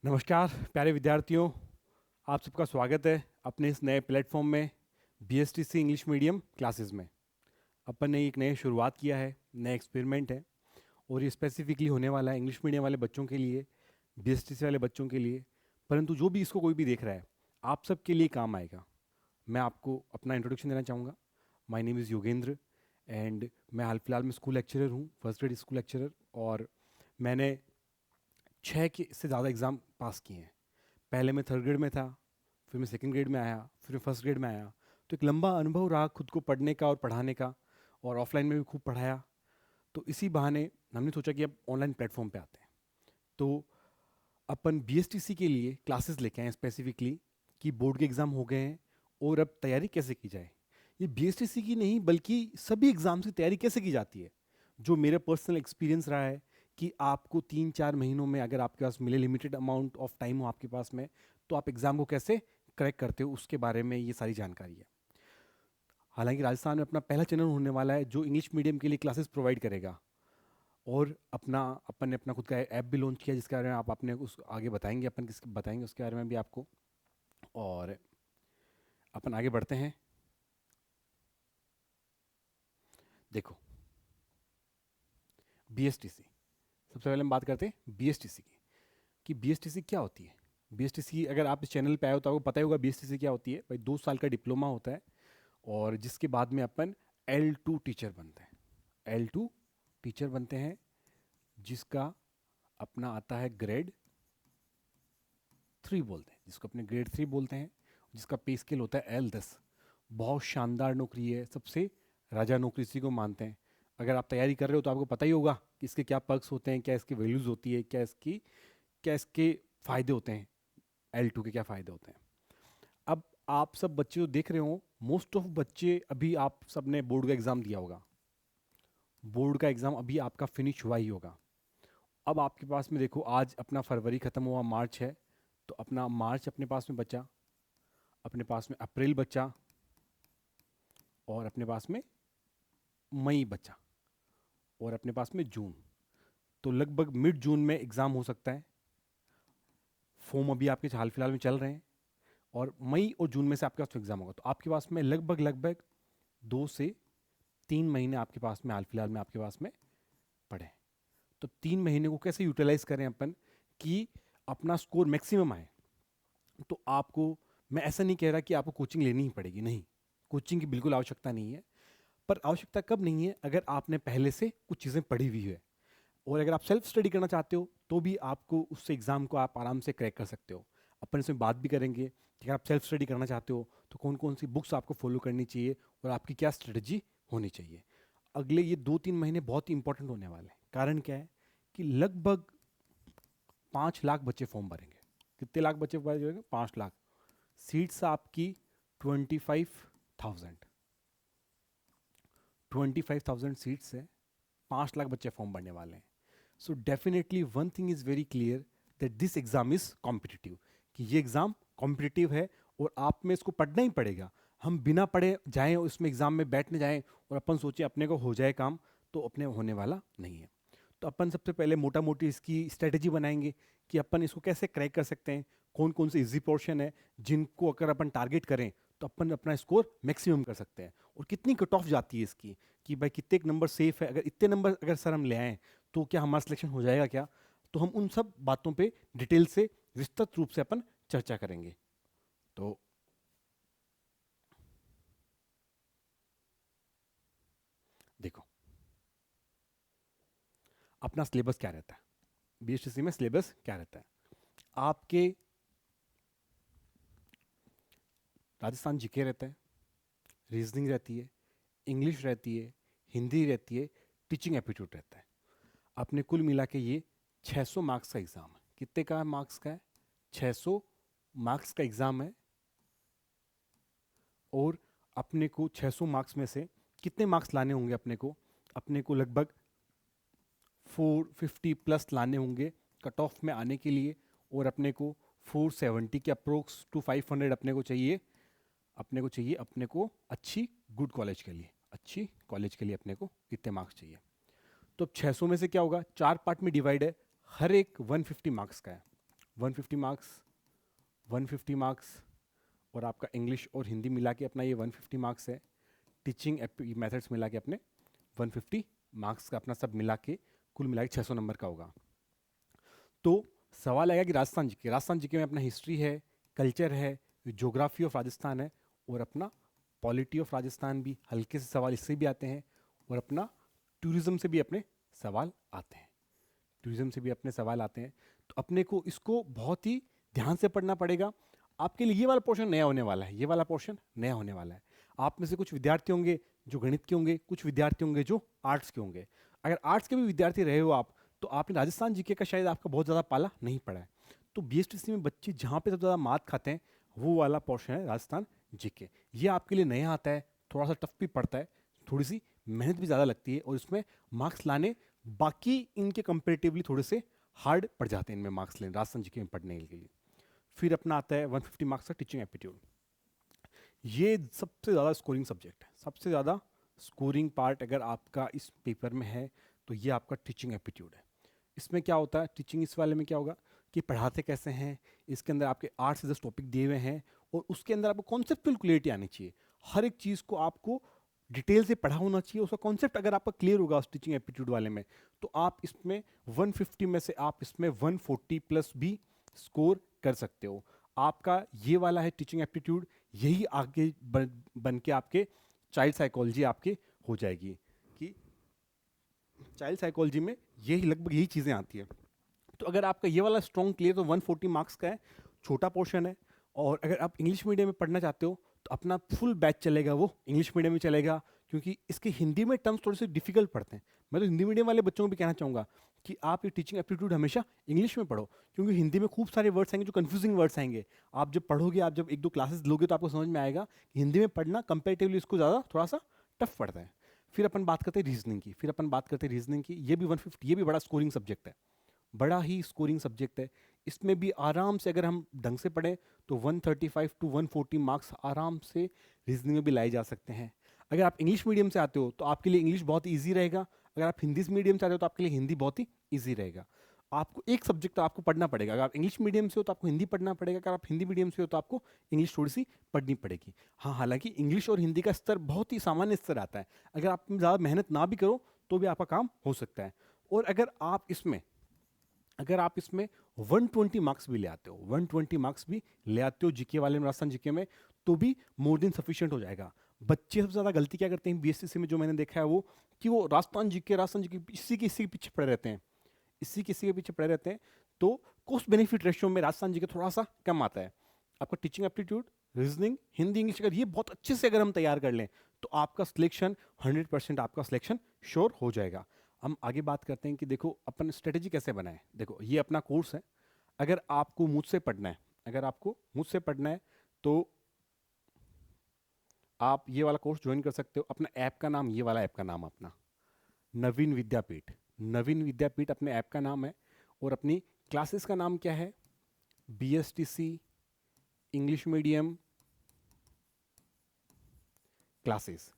नमस्कार प्यारे विद्यार्थियों, आप सबका स्वागत है अपने इस नए प्लेटफॉर्म में BSTC इंग्लिश मीडियम क्लासेस में। अपन ने एक नई शुरुआत किया है, नया एक्सपेरिमेंट है और ये स्पेसिफिकली होने वाला है इंग्लिश मीडियम वाले बच्चों के लिए, BSTC वाले बच्चों के लिए। परंतु जो भी इसको कोई भी देख रहा है, आप सबके लिए काम आएगा। मैं आपको अपना इंट्रोडक्शन देना चाहूँगा। My name is Yogendra and मैं हाल फिलहाल में स्कूल लेक्चरर हूँ, फर्स्ट ग्रेड स्कूल लेक्चरर। और मैंने 6 के से ज़्यादा एग्ज़ाम पास किए हैं। पहले मैं थर्ड ग्रेड में था, फिर मैं सेकंड ग्रेड में आया, फिर मैं फर्स्ट ग्रेड में आया। तो एक लंबा अनुभव रहा खुद को पढ़ने का और पढ़ाने का, और ऑफलाइन में भी खूब पढ़ाया। तो इसी बहाने हमने सोचा कि अब ऑनलाइन प्लेटफॉर्म पे आते हैं। तो अपन BSTC के लिए क्लासेस लेके आए हैं स्पेसिफिकली, कि बोर्ड के एग्ज़ाम हो गए हैं और अब तैयारी कैसे की जाए। ये BSTC की नहीं बल्कि सभी एग्ज़ाम्स की तैयारी कैसे की जाती है। जो मेरा पर्सनल एक्सपीरियंस रहा है कि आपको 3-4 महीनों में अगर आपके पास मिले, लिमिटेड अमाउंट ऑफ टाइम हो आपके पास में, तो आप एग्ज़ाम को कैसे क्रैक करते हो, उसके बारे में ये सारी जानकारी है। हालांकि राजस्थान में अपना पहला चैनल होने वाला है जो इंग्लिश मीडियम के लिए क्लासेस प्रोवाइड करेगा। और अपन ने अपना खुद का ऐप भी लॉन्च किया, जिसके बारे में आप अपने उस आगे बताएंगे, अपन किस बताएंगे उसके बारे में भी आपको। और अपन आगे बढ़ते हैं। देखो, BSTC, सबसे पहले हम बात करते हैं BSTC की, कि BSTC क्या होती है। BSTC, अगर आप इस चैनल पे आए हो तो आपको पता ही होगा BSTC क्या होती है। भाई 2 साल का डिप्लोमा होता है और जिसके बाद में अपन L2 टीचर बनते हैं। L2 टीचर बनते हैं जिसका अपना आता है ग्रेड 3 बोलते हैं, जिसको अपने ग्रेड 3 बोलते हैं, जिसका पे स्केल होता है L10। बहुत शानदार नौकरी है, सबसे राजा नौकरी इसी को मानते हैं। अगर आप तैयारी कर रहे हो तो आपको पता ही होगा कि इसके क्या पर्क्स होते हैं, क्या इसकी वैल्यूज़ होती है, क्या इसके फ़ायदे होते हैं, L2 के क्या फ़ायदे होते हैं। अब आप सब बच्चे जो देख रहे हो, मोस्ट ऑफ बच्चे, अभी आप सब ने बोर्ड का एग्ज़ाम दिया होगा। बोर्ड का एग्ज़ाम अभी आपका फिनिश हुआ ही होगा। अब आपके पास में देखो, आज अपना फरवरी ख़त्म हुआ, मार्च है, तो अपना मार्च अपने पास में बचा, अपने पास में अप्रैल बचा, और अपने पास में मई बचा, और अपने पास में जून। तो लगभग मिड जून में एग्ज़ाम हो सकता है। फॉर्म अभी आपके हाल फिलहाल में चल रहे हैं, और मई और जून में से आपके पास एग्ज़ाम होगा। तो आपके पास में लगभग लगभग 2 से 3 महीने आपके पास में हाल फिलहाल में आपके पास में पड़े हैं। तो 3 महीने को कैसे यूटिलाइज करें अपन, कि अपना स्कोर मैक्सिमम आए। तो आपको, मैं ऐसा नहीं कह रहा कि आपको कोचिंग लेनी ही पड़ेगी, नहीं, कोचिंग की बिल्कुल आवश्यकता नहीं है। पर आवश्यकता कब नहीं है, अगर आपने पहले से कुछ चीज़ें पढ़ी हुई है। और अगर आप सेल्फ स्टडी करना चाहते हो तो भी आपको उससे एग्ज़ाम को आप आराम से क्रैक कर सकते हो। अपन इसमें बात भी करेंगे कि अगर आप सेल्फ स्टडी करना चाहते हो तो कौन कौन सी बुक्स आपको फॉलो करनी चाहिए और आपकी क्या स्ट्रेटजी होनी चाहिए। अगले ये 2-3 महीने बहुत ही इंपॉर्टेंट होने वाले हैं। कारण क्या है कि लगभग 5 लाख बच्चे फॉर्म भरेंगे। कितने लाख बच्चे भरेंगे? 5 लाख। सीट्स आपकी 25,000, 25,000 सीट्स है। 5 लाख बच्चे फॉर्म भरने वाले हैं। So definitely one thing is very clear, that this exam is competitive, कि ये एग्ज़ाम कॉम्पिटिटिव है और आप में इसको पढ़ना ही पड़ेगा। हम बिना पढ़े जाएं और इसमें एग्ज़ाम में बैठने जाएं और अपन सोचें अपने को हो जाए काम, तो अपने होने वाला नहीं है। तो अपन सबसे पहले मोटा मोटी इसकी स्ट्रेटेजी बनाएंगे कि अपन इसको कैसे क्रैक कर सकते हैं, कौन कौन से इजी पोर्शन है जिनको अगर अपन टारगेट करें तो अपन अपना स्कोर मैक्सिमम कर सकते हैं, और कितनी कट ऑफ जाती है इसकी, कि भाई कितने नंबर सेफ है। अगर इतने नंबर अगर सर हम ले आएँ तो क्या हमारा सिलेक्शन हो जाएगा क्या। तो हम उन सब बातों पे डिटेल से, विस्तृत रूप से अपन चर्चा करेंगे। तो देखो, अपना सिलेबस क्या रहता है, BSTC में सिलेबस क्या रहता है। आपके राजस्थान जीके रहता है, रीजनिंग रहती है, इंग्लिश रहती है, हिंदी रहती है, टीचिंग एप्टीट्यूड रहता है। अपने कुल मिला के ये 600 मार्क्स का एग्ज़ाम है। कितने का मार्क्स का है? 600 मार्क्स का एग्ज़ाम है। और अपने को 600 मार्क्स में से कितने मार्क्स लाने होंगे अपने को लगभग 450 प्लस लाने होंगे कट ऑफ में आने के लिए। और अपने को 470 के अप्रोक्स टू 500 अपने को अच्छी गुड कॉलेज के लिए, अच्छी कॉलेज के लिए अपने को कितने मार्क्स चाहिए। तो अब 600 में से क्या होगा, 4 पार्ट में डिवाइड है, हर एक 150 मार्क्स का है। 150 मार्क्स, 150 मार्क्स, और आपका इंग्लिश और हिंदी मिला के अपना ये 150 मार्क्स है। टीचिंग मेथड्स मिला के अपने 150 मार्क्स का अपना सब मिला के कुल मिला के 600 नंबर का होगा। तो सवाल आएगा कि राजस्थान जीके में अपना हिस्ट्री है, कल्चर है, ज्योग्राफी ऑफ राजस्थान है, और अपना पॉलिटी ऑफ राजस्थान भी, हल्के से सवाल इससे भी आते हैं, और अपना टूरिज्म से भी अपने सवाल आते हैं। टूरिज्म से भी अपने सवाल आते हैं। तो अपने को इसको बहुत ही ध्यान से पढ़ना पड़ेगा। आपके लिए ये वाला पोर्शन नया होने वाला है, ये वाला पोर्शन नया होने वाला है। आप में से कुछ विद्यार्थी होंगे जो गणित के होंगे, कुछ विद्यार्थी होंगे जो आर्ट्स के होंगे। अगर आर्ट्स के भी विद्यार्थी रहे हो आप, तो आपने राजस्थान जीके का शायद आपका बहुत ज़्यादा पाला नहीं पड़ा है। तो बीएसटीसी में बच्चे जहाँ पे सबसे ज़्यादा मात खाते हैं वो वाला पोर्शन है राजस्थान जीके। ये आपके लिए नया आता है, थोड़ा सा टफ भी पड़ता है, थोड़ी सी मेहनत भी ज़्यादा लगती है, और इसमें मार्क्स लाने बाकी इनके कंपेरेटिवली थोड़े से हार्ड पड़ जाते हैं इनमें मार्क्स लेने राजस्थान जीके में पढ़ने के लिए। फिर अपना आता है 150 मार्क्स का टीचिंग एप्टीट्यूड। ये सबसे ज़्यादा स्कोरिंग सब्जेक्ट है, सबसे ज़्यादा स्कोरिंग पार्ट अगर आपका इस पेपर में है तो ये आपका टीचिंग एप्टीट्यूड है। इसमें क्या होता है, टीचिंग इस वाले में क्या होगा कि पढ़ाते कैसे हैं, इसके अंदर आपके 8 से 10 टॉपिक दिए हुए हैं, और उसके अंदर आपको कॉन्सेप्चुअल क्लियरिटी आनी चाहिए। हर एक चीज़ को आपको डिटेल से पढ़ा होना चाहिए, उसका कॉन्सेप्ट अगर आपका क्लियर होगा उस टीचिंग एप्टीट्यूड वाले में, तो आप इसमें 150 में से आप इसमें 140 प्लस भी स्कोर कर सकते हो। आपका ये वाला है टीचिंग एप्टीट्यूड, यही आगे बन के आपके चाइल्ड साइकोलॉजी आपके हो जाएगी, कि चाइल्ड साइकोलॉजी में यही लगभग यही चीज़ें आती है। तो अगर आपका ये वाला स्ट्रॉन्ग क्लियर तो 140 मार्क्स का है, छोटा पोर्शन है। और अगर आप इंग्लिश मीडियम में पढ़ना चाहते हो तो अपना फुल बैच चलेगा, वो इंग्लिश मीडियम में चलेगा, क्योंकि इसके हिंदी में टर्म्स थोड़े से डिफिकल्ट पड़ते हैं। मैं तो हिंदी मीडियम वाले बच्चों को भी कहना चाहूँगा कि आप ये टीचिंग एप्टीट्यूड हमेशा इंग्लिश में पढ़ो, क्योंकि हिंदी में खूब सारे वर्ड्स आएंगे जो कन्फ्यूजिंग वर्ड्स आएंगे। आप जब पढ़ोगे, आप जब 1-2 क्लासेस लोगे तो आपको समझ में आएगा कि हिंदी में पढ़ना कंपेरेटिवली इसको ज़्यादा थोड़ा सा टफ पड़ता है। फिर अपन बात करते हैं रीजनिंग की, ये भी 150, ये भी बड़ा स्कोरिंग सब्जेक्ट है, बड़ा ही स्कोरिंग सब्जेक्ट है। इसमें भी आराम से अगर हम ढंग से पढ़ें तो 135 टू 140 मार्क्स आराम से रीजनिंग में भी लाए जा सकते हैं। अगर आप इंग्लिश मीडियम से आते हो तो आपके लिए इंग्लिश बहुत ईजी रहेगा, अगर आप हिंदी मीडियम से आते हो तो आपके लिए हिंदी बहुत ही ईजी रहेगा। आपको एक सब्जेक्ट तो आपको पढ़ना पड़ेगा, अगर आप इंग्लिश मीडियम से हो तो आपको हिंदी पढ़ना पड़ेगा, अगर आप हिंदी मीडियम से हो तो आपको इंग्लिश थोड़ी सी पढ़नी पड़ेगी। हाँ, हालांकि इंग्लिश और हिंदी का स्तर बहुत ही सामान्य स्तर आता है, अगर आप ज़्यादा मेहनत ना भी करो तो भी आपका काम हो सकता है। और अगर आप इसमें 120 मार्क्स भी ले आते हो, 120 मार्क्स भी ले आते हो जीके वाले में, राजस्थान जीके में, तो भी मोर देन सफिशिएंट हो जाएगा। बच्चे सबसे ज़्यादा गलती क्या करते हैं बीएसटीसी में, जो मैंने देखा है वो, कि वो राजस्थान जीके इसी के पीछे पड़े रहते हैं, इसी के पीछे पड़े रहते हैं। तो कॉस्ट बेनिफिट रेशियो में राजस्थान जीके थोड़ा सा कम आता है। आपका teaching aptitude, reasoning, Hindi, English अगर ये बहुत अच्छे से अगर हम तैयार कर लें तो आपका सिलेक्शन 100% आपका सिलेक्शन श्योर हो जाएगा। हम आगे बात करते हैं कि देखो अपन स्ट्रेटेजी कैसे बनाएं। देखो ये अपना कोर्स है, अगर आपको मुझसे पढ़ना है तो आप ये वाला कोर्स ज्वाइन कर सकते हो। अपना ऐप का नाम, ये वाला ऐप का नाम अपना नवीन विद्यापीठ अपने ऐप का नाम है। और अपनी क्लासेस का नाम क्या है, बीएसटीसी इंग्लिश मीडियम क्लासेस।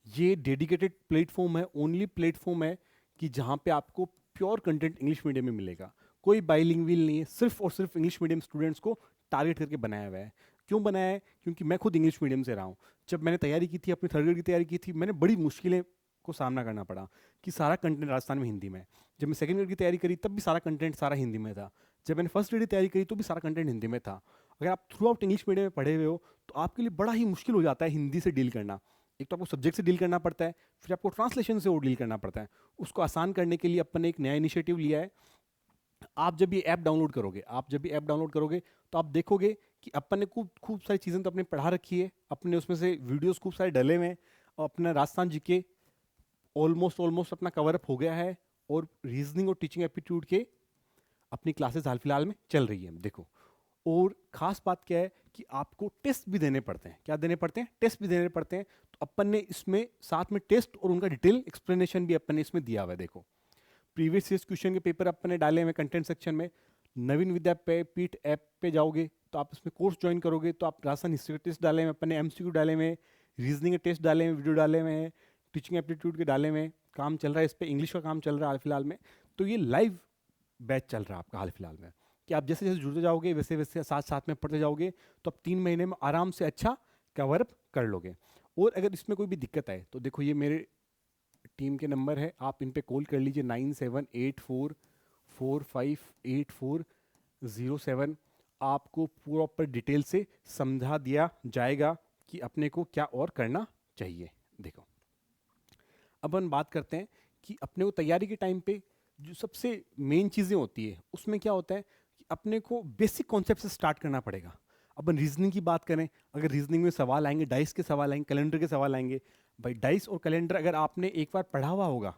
ये डेडिकेटेड प्लेटफॉर्म है, ओनली प्लेटफॉर्म है कि जहाँ पे आपको प्योर कंटेंट इंग्लिश मीडियम में मिलेगा। कोई बाइलिंगुअल नहीं है, सिर्फ और सिर्फ इंग्लिश मीडियम स्टूडेंट्स को टारगेट करके बनाया हुआ है। क्यों बनाया है, क्योंकि मैं खुद इंग्लिश मीडियम से रहा हूँ। जब मैंने तैयारी की थी, अपनी थर्ड ग्रेड की तैयारी की थी, मैंने बड़ी मुश्किलें को सामना करना पड़ा कि सारा कंटेंट राजस्थान में हिंदी में है। जब मैं सेकंड ग्रेड की तैयारी करी तब भी सारा कंटेंट सारा हिंदी में था। जब मैंने फर्स्ट ग्रेड की तैयारी करी तो भी सारा कंटेंट हिंदी में था। अगर आप थ्रू आउट इंग्लिश मीडियम में पढ़े हुए हो तो आपके लिए बड़ा ही मुश्किल हो जाता है हिंदी से डील करना। एक तो आपको सब्जेक्ट से डील करना पड़ता है, फिर आपको ट्रांसलेशन से वो डील करना पड़ता है। उसको आसान करने के लिए अपन ने एक नया इनिशिएटिव लिया है। आप जब ये ऐप डाउनलोड करोगे तो आप देखोगे कि अपन ने खूब खूब सारी चीज़ें तो अपने पढ़ा रखी है, अपने उसमें से वीडियोस खूब सारे डले हुए हैं, और अपना राजस्थान जीके ऑलमोस्ट अपना कवर अप हो गया है। और रीजनिंग और टीचिंग एप्टीट्यूड के अपनी क्लासेस हाल फिलहाल में चल रही है, देखो। और खास बात क्या है कि आपको टेस्ट भी देने पड़ते हैं। क्या देने पड़ते हैं? टेस्ट भी देने पड़ते हैं। तो अपन ने इसमें साथ में टेस्ट और उनका डिटेल एक्सप्लेनेशन भी अपन ने इसमें दिया हुआ है। देखो, प्रीवियस ईयर क्वेश्चन के पेपर अपन ने डाले हुए कंटेंट सेक्शन में। नवीन विद्यापीठ ऐप पे जाओगे तो आप इसमें कोर्स ज्वाइन करोगे तो आप राजस्थान हिस्ट्री के टेस्ट डाले हुए, अपन ने एमसीक्यू डाले हुए, रीजनिंग के टेस्ट डाले हुए, वीडियो डाले हुए हैं, टीचिंग एप्टीट्यूड के डाले हुए, काम चल रहा है इस पर, इंग्लिश का काम चल रहा है हाल फिलहाल में। तो ये लाइव बैच चल रहा है आपका हाल फिलहाल में। कि आप जैसे जैसे जुड़ते जाओगे वैसे वैसे साथ साथ में पढ़ते जाओगे, तो आप 3 महीने में आराम से अच्छा कवर अप कर लोगे। और अगर इसमें कोई भी दिक्कत आए तो देखो ये मेरे टीम के नंबर है, आप इन पे कॉल कर लीजिए 9784458407। आपको प्रॉपर डिटेल से समझा दिया जाएगा कि अपने को क्या और करना चाहिए। देखो अब हम बात करते हैं कि अपने को तैयारी के टाइम पे जो सबसे मेन चीज़ें होती है उसमें क्या होता है कि अपने को बेसिक कॉन्सेप्ट से स्टार्ट करना पड़ेगा। अपन रीजनिंग की बात करें, अगर रीजनिंग में सवाल आएंगे, डाइस के सवाल आएंगे, कैलेंडर के सवाल आएंगे। भाई डाइस और कैलेंडर अगर आपने एक बार पढ़ा हुआ होगा,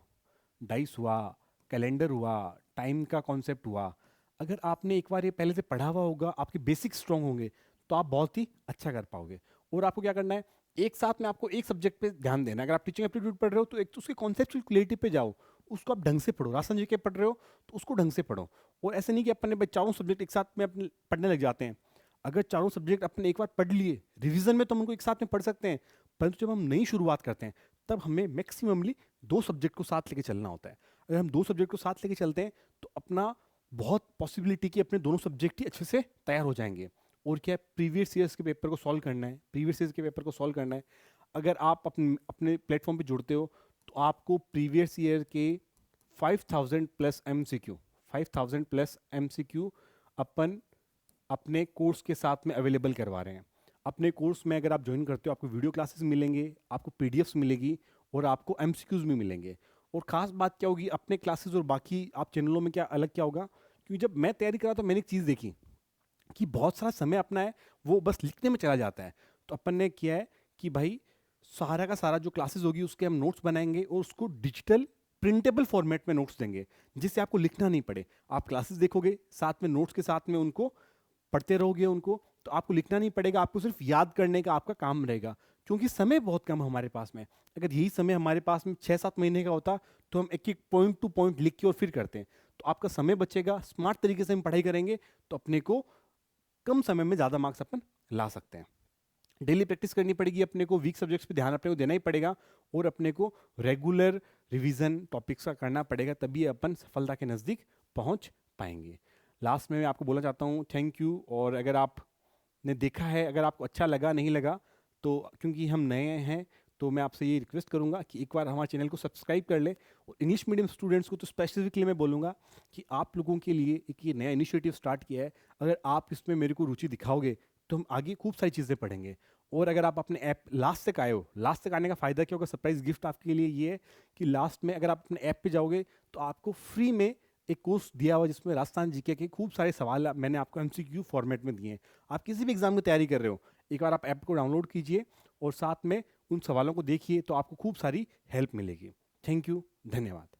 डाइस हुआ, कैलेंडर हुआ, टाइम का कॉन्सेप्ट हुआ, अगर आपने एक बार ये पहले से पढ़ा हुआ होगा, आपके बेसिक स्ट्रांग होंगे, तो आप बहुत ही अच्छा कर पाओगे। और आपको क्या करना है, एक साथ में आपको एक सब्जेक्ट पे ध्यान देना है। अगर आप टीचिंग एप्टीट्यूड पढ़ रहे हो तो एक तो उसके कॉन्सेप्चुअल क्लियरिटी पे जाओ, उसको आप ढंग से पढ़ो। राजस्थान जीके पढ़ रहे हो तो उसको ढंग से पढ़ो। और ऐसे नहीं कि अपने भाई चारों सब्जेक्ट एक साथ में अपने पढ़ने लग जाते हैं। अगर चारों सब्जेक्ट अपने एक बार पढ़ लिए, रिवीजन में तो हम उनको एक साथ में पढ़ सकते हैं, परंतु जब हम नई शुरुआत करते हैं तब हमें मैक्सिममली 2 सब्जेक्ट को साथ लेके चलना होता है। अगर हम 2 सब्जेक्ट को साथ लेके चलते हैं तो अपना बहुत पॉसिबिलिटी कि अपने दोनों सब्जेक्ट ही अच्छे से तैयार हो जाएंगे। और क्या, प्रीवियस ईयर्स के पेपर को सॉल्व करना है, प्रीवियस ईयर्स के पेपर को सॉल्व करना है। अगर आप अपने अपने प्लेटफॉर्म पे जुड़ते हो तो आपको प्रीवियस ईयर के 5000 प्लस MCQ, 5000 प्लस MCQ अपन अपने कोर्स के साथ में अवेलेबल करवा रहे हैं। अपने कोर्स में अगर आप ज्वाइन करते हो आपको वीडियो क्लासेस मिलेंगे, आपको PDFs मिलेगी और आपको MCQs भी मिलेंगे। और ख़ास बात क्या होगी अपने क्लासेस और बाकी आप चैनलों में, क्या अलग क्या होगा, क्योंकि जब मैं तैयारी करा तो मैंने एक चीज़ देखी कि बहुत सारा समय अपना है वो बस लिखने में चला जाता है। तो अपन ने किया है कि भाई सारा का सारा जो क्लासेस होगी उसके हम नोट्स बनाएंगे और उसको डिजिटल प्रिंटेबल फॉर्मेट में नोट्स देंगे, जिससे आपको लिखना नहीं पड़े। आप क्लासेस देखोगे साथ में नोट्स के साथ में उनको पढ़ते रहोगे उनको, तो आपको लिखना नहीं पड़ेगा, आपको सिर्फ याद करने का आपका काम रहेगा। क्योंकि समय बहुत कम है हमारे पास में। अगर यही समय हमारे पास में 6-7 महीने का होता तो हम एक एक पॉइंट टू पॉइंट लिख के और फिर करते हैं। तो आपका समय बचेगा, स्मार्ट तरीके से हम पढ़ाई करेंगे तो अपने को कम समय में ज़्यादा मार्क्स अपन ला सकते हैं। डेली प्रैक्टिस करनी पड़ेगी अपने को, वीक सब्जेक्ट्स पे ध्यान अपने को देना ही पड़ेगा और अपने को रेगुलर रिवीजन टॉपिक्स का करना पड़ेगा, तभी अपन सफलता के नज़दीक पहुंच पाएंगे। लास्ट में मैं आपको बोलना चाहता हूँ थैंक यू। और अगर आपने देखा है, अगर आपको अच्छा लगा नहीं लगा, तो क्योंकि हम नए हैं तो मैं आपसे ये रिक्वेस्ट करूंगा कि एक बार हमारे चैनल को सब्सक्राइब कर ले। और इंग्लिश मीडियम स्टूडेंट्स को तो स्पेसिफिकली मैं बोलूँगा कि आप लोगों के लिए एक ये नया इनिशिएटिव स्टार्ट किया है, अगर आप इसमें मेरे को रुचि दिखाओगे तो हम आगे खूब सारी चीज़ें पढ़ेंगे। और अगर आप अपने ऐप लास्ट तक आए हो, लास्ट तक आने का फ़ायदा क्या होगा, सरप्राइज गिफ्ट आपके लिए ये है कि लास्ट में अगर आप अपने ऐप पे जाओगे तो आपको फ्री में एक कोर्स दिया हुआ जिसमें राजस्थान जीके के खूब सारे सवाल मैंने आपको MCQ फॉर्मेट में दिए हैं। आप किसी भी एग्जाम की तैयारी कर रहे हो, एक बार आप ऐप को डाउनलोड कीजिए और साथ में उन सवालों को देखिए तो आपको खूब सारी हेल्प मिलेगी। थैंक यू, धन्यवाद।